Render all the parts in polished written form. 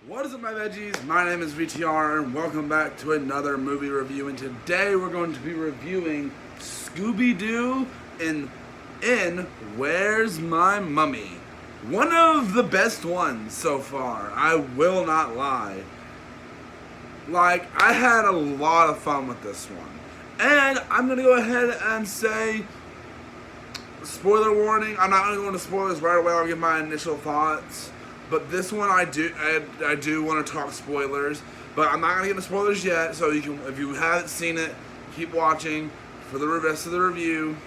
What is up, my veggies? My name is VTR and welcome back to another movie review, and today we're going to be reviewing Scooby-Doo in Where's My Mummy? One of the best ones so far, I will not lie. I had a lot of fun with this one. And I'm going to go ahead and say, spoiler warning, I'm not going to go into spoilers right away, I'll give my initial thoughts. But this one I do want to talk spoilers, but I'm not going to get into spoilers yet, so you can, if you haven't seen it, keep watching for the rest of the review.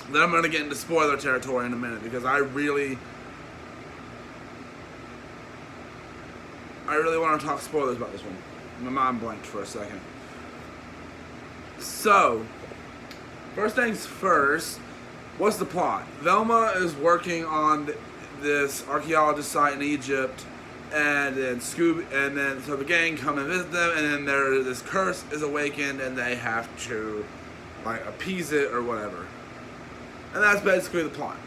Then I'm going to get into spoiler territory in a minute, because I really want to talk spoilers about this one. My mind blanked for a second. So, first things first, what's the plot? Velma is working on this archaeologist site in Egypt, and then Scooby, and then so the gang come and visit them, and then this curse is awakened, and they have to appease it or whatever. And that's basically the plot.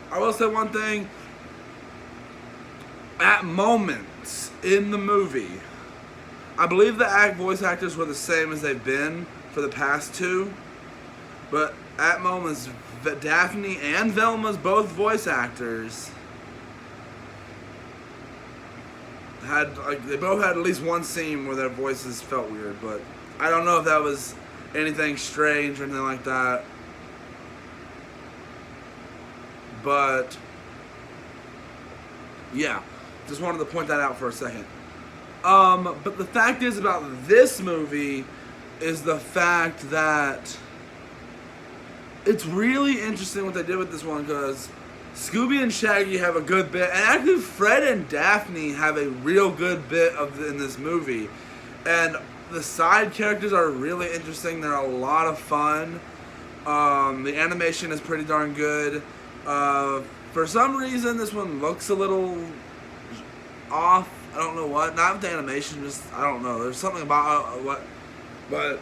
I will say one thing. At moments in the movie, I believe the voice actors were the same as they've been for the past two, but at moments, Daphne and Velma's both voice actors they both had at least one scene where their voices felt weird, but I don't know if that was anything strange or anything like that. But yeah, just wanted to point that out for a second. But the fact is about this movie is the fact that it's really interesting what they did with this one, because Scooby and Shaggy have a good bit, and actually Fred and Daphne have a real good bit in this movie. And the side characters are really interesting. They're a lot of fun. The animation is pretty darn good. For some reason, this one looks a little off. I don't know what. Not with the animation, just I don't know. There's something about what, but.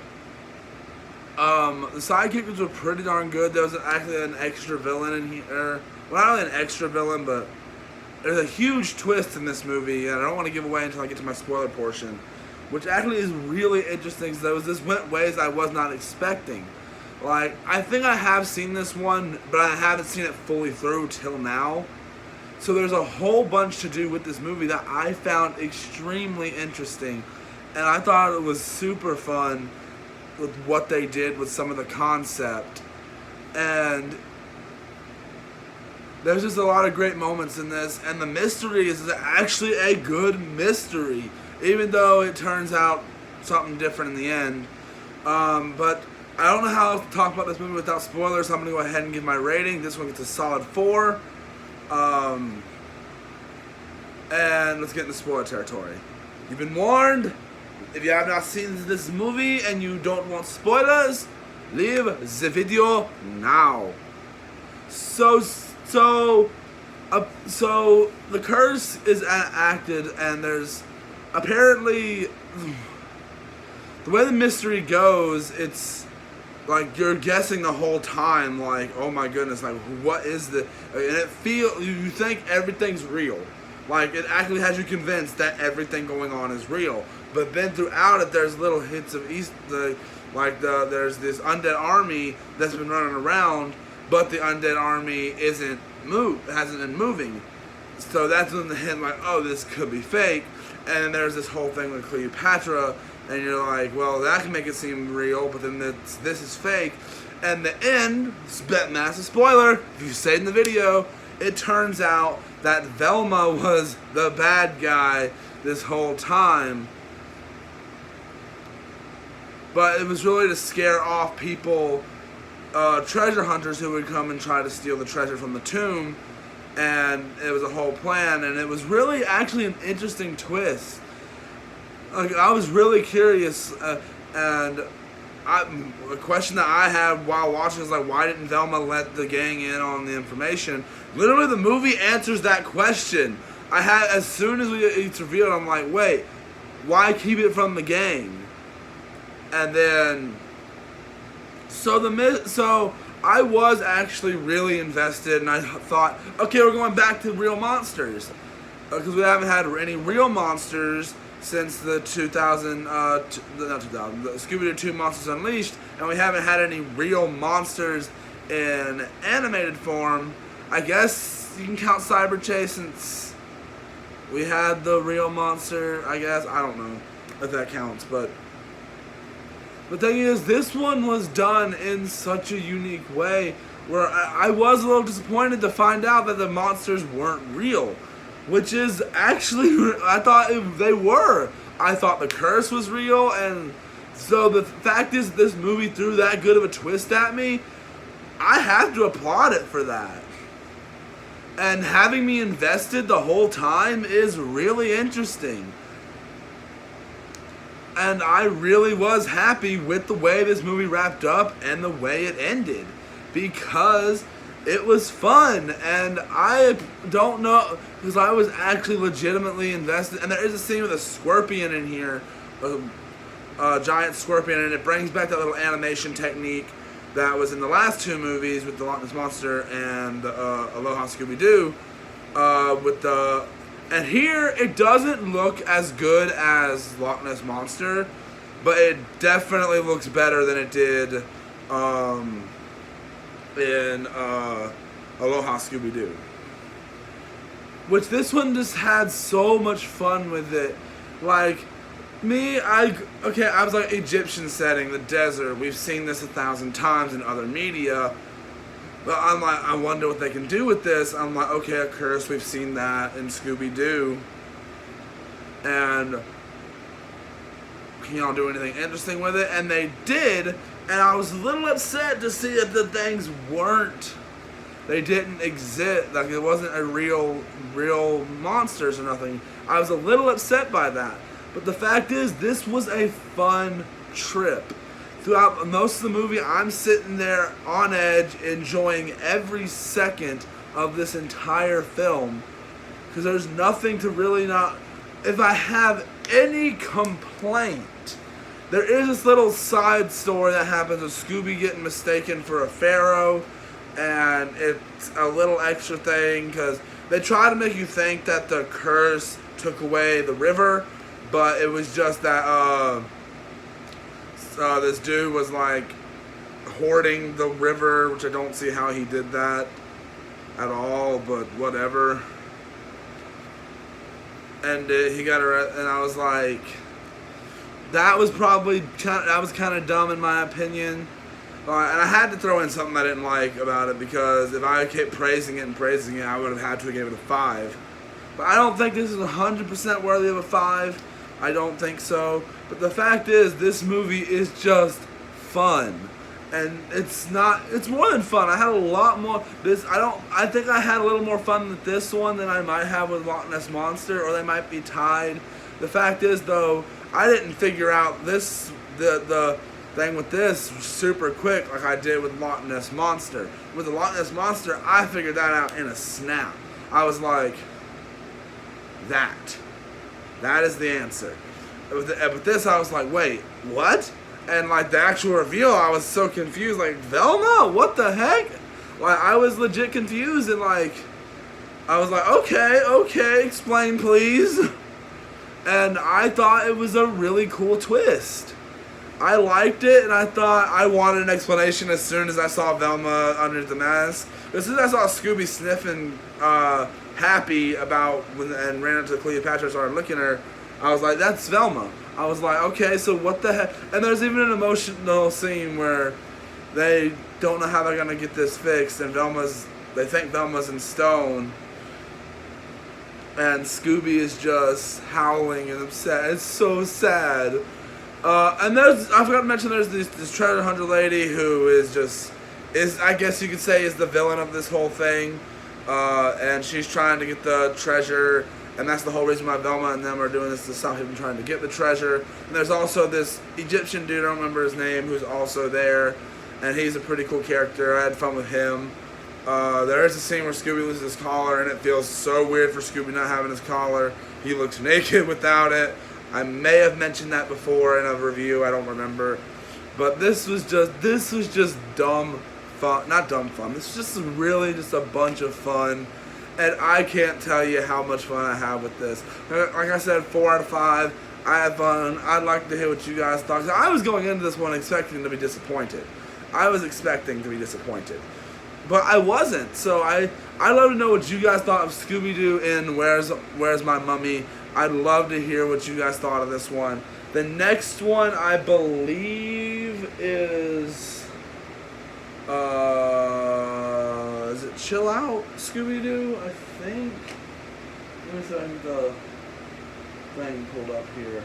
The side characters were pretty darn good. There was actually an extra villain in here. Well, not really an extra villain, but there's a huge twist in this movie, and I don't want to give away until I get to my spoiler portion, which actually is really interesting, because this went ways I was not expecting. I think I have seen this one, but I haven't seen it fully through till now. So there's a whole bunch to do with this movie that I found extremely interesting, and I thought it was super fun with what they did with some of the concept. And there's just a lot of great moments in this, and the mystery is actually a good mystery, even though it turns out something different in the end. But I don't know how else to talk about this movie without spoilers, so I'm going to go ahead and give my rating. This one gets a solid 4. And let's get into spoiler territory. You've been warned. If you have not seen this movie and you don't want spoilers, leave the video now. So the curse is enacted, and there's apparently, the way the mystery goes, it's you're guessing the whole time, oh my goodness, what is the, and you think everything's real. It actually has you convinced that everything going on is real. But then throughout it, there's little hits of there's this undead army that's been running around, but the undead army hasn't been moving. So that's when the hint, oh, this could be fake. And then there's this whole thing with Cleopatra, and you're like, well, that can make it seem real, but then this is fake. And the end, massive spoiler, if you say it in the video, it turns out that Velma was the bad guy this whole time. But it was really to scare off people, treasure hunters who would come and try to steal the treasure from the tomb. And it was a whole plan, and it was really actually an interesting twist. I was really curious, and a question that I had while watching is why didn't Velma let the gang in on the information? Literally, the movie answers that question. As soon as it's revealed, I'm like, wait, why keep it from the gang? And then, so I was actually really invested, and I thought, okay, we're going back to real monsters. Because we haven't had any real monsters since the 2000, not 2000, the Scooby-Doo 2 Monsters Unleashed, and we haven't had any real monsters in animated form. I guess you can count Cyber Chase since we had the real monster, I guess. I don't know if that counts, but the thing is, this one was done in such a unique way where I was a little disappointed to find out that the monsters weren't real. Which is actually, I thought they were. I thought the curse was real, and so the fact is this movie threw that good of a twist at me. I have to applaud it for that. And having me invested the whole time is really interesting. And I really was happy with the way this movie wrapped up and the way it ended. Because it was fun, and I don't know, because I was actually legitimately invested. And there is a scene with a scorpion in here, a giant scorpion, and it brings back that little animation technique that was in the last two movies with the Loch Ness Monster and Aloha Scooby-Doo. And here it doesn't look as good as Loch Ness Monster, but it definitely looks better than it did in Aloha Scooby-Doo. Which this one just had so much fun with it. Like, I was like, Egyptian setting, the desert. We've seen this 1,000 times in other media. But I'm like, I wonder what they can do with this. I'm like, okay, a curse, we've seen that in Scooby-Doo. And can y'all do anything interesting with it? And they did. And I was a little upset to see that the things they didn't exist. Like, it wasn't a real monsters or nothing. I was a little upset by that. But the fact is, this was a fun trip. Throughout most of the movie, I'm sitting there on edge, enjoying every second of this entire film. Because there's nothing to really not... If I have any complaint, there is this little side story that happens with Scooby getting mistaken for a pharaoh, and it's a little extra thing because they try to make you think that the curse took away the river, but it was just that this dude was like hoarding the river, which I don't see how he did that at all, but whatever. And he got arrested, and I was like, that was kind of dumb in my opinion. And I had to throw in something I didn't like about it, because if I kept praising it, I would have had to have given it a 5. But I don't think this is 100% worthy of a 5. I don't think so. But the fact is, this movie is just fun. And it's more than fun. I had a lot more. I think I had a little more fun with this one than I might have with Loch Ness Monster, or they might be tied. The fact is, though, I didn't figure out the thing with this super quick like I did with Loch Ness Monster. With the Loch Ness Monster, I figured that out in a snap. I was like, that is the answer. With this, I was like, wait, what? And like the actual reveal, I was so confused. Like, Velma? What the heck? Like, I was legit confused, and like, I was like, okay, explain please. And I thought it was a really cool twist. I liked it, and I thought I wanted an explanation as soon as I saw Velma under the mask. As soon as I saw Scooby sniffing happy and ran up to Cleopatra and started looking at her, I was like, that's Velma. I was like, okay, so what the heck? And there's even an emotional scene where they don't know how they're going to get this fixed, and they think Velma's in stone. And Scooby is just howling and upset. It's so sad. And I forgot to mention, there's this treasure hunter lady who is I guess you could say, is the villain of this whole thing. And she's trying to get the treasure, and that's the whole reason why Velma and them are doing this, to stop him trying to get the treasure. And there's also this Egyptian dude, I don't remember his name, who's also there, and he's a pretty cool character. I had fun with him. There is a scene where Scooby loses his collar, and it feels so weird for Scooby not having his collar. He looks naked without it. I may have mentioned that before in a review, I don't remember. But this was just dumb fun, not dumb fun. It's just really just a bunch of fun, and I can't tell you how much fun I have with this. Like I said, 4 out of 5. I had fun. I'd like to hear what you guys thought. So I was going into this one expecting to be disappointed. But I wasn't. So I'd love to know what you guys thought of Scooby-Doo in Where's My Mummy. I'd love to hear what you guys thought of this one. The next one, I believe, is it Chill Out Scooby-Doo? I think. Let me see if I can get the thing pulled up here.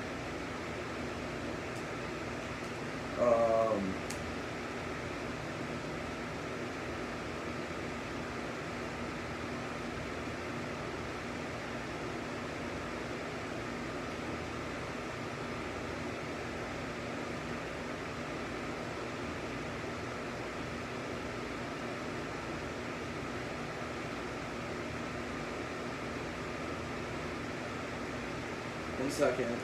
One second.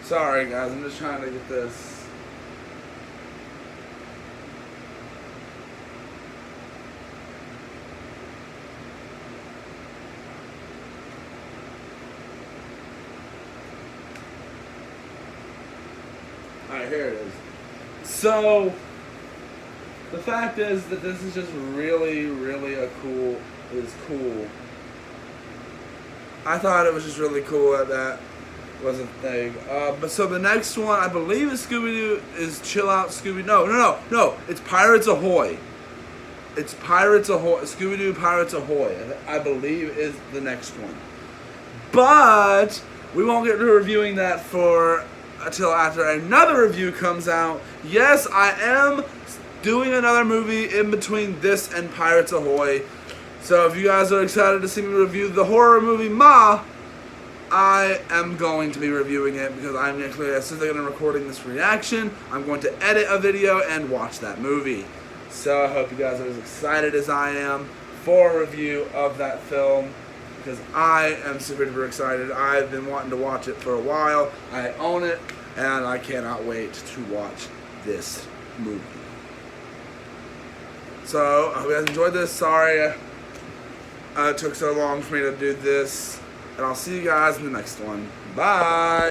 Sorry guys, I'm just trying to get this. Alright, here it is. So, the fact is that this is just really, really cool. I thought it was just really cool that was a thing. But so the next one, I believe is Scooby-Doo, is Chill Out Scooby. No. It's Pirates Ahoy. It's Pirates Ahoy. Scooby-Doo Pirates Ahoy, I believe, is the next one. But we won't get to reviewing that until after another review comes out. Yes, I am doing another movie in between this and Pirates Ahoy. So if you guys are excited to see me review the horror movie Ma, I am going to be reviewing it because I'm actually, as soon as I'm recording this reaction, I'm going to edit a video and watch that movie. So I hope you guys are as excited as I am for a review of that film, because I am super duper excited. I've been wanting to watch it for a while. I own it, and I cannot wait to watch this movie. So I hope you guys enjoyed this. Sorry it took so long for me to do this. And I'll see you guys in the next one. Bye!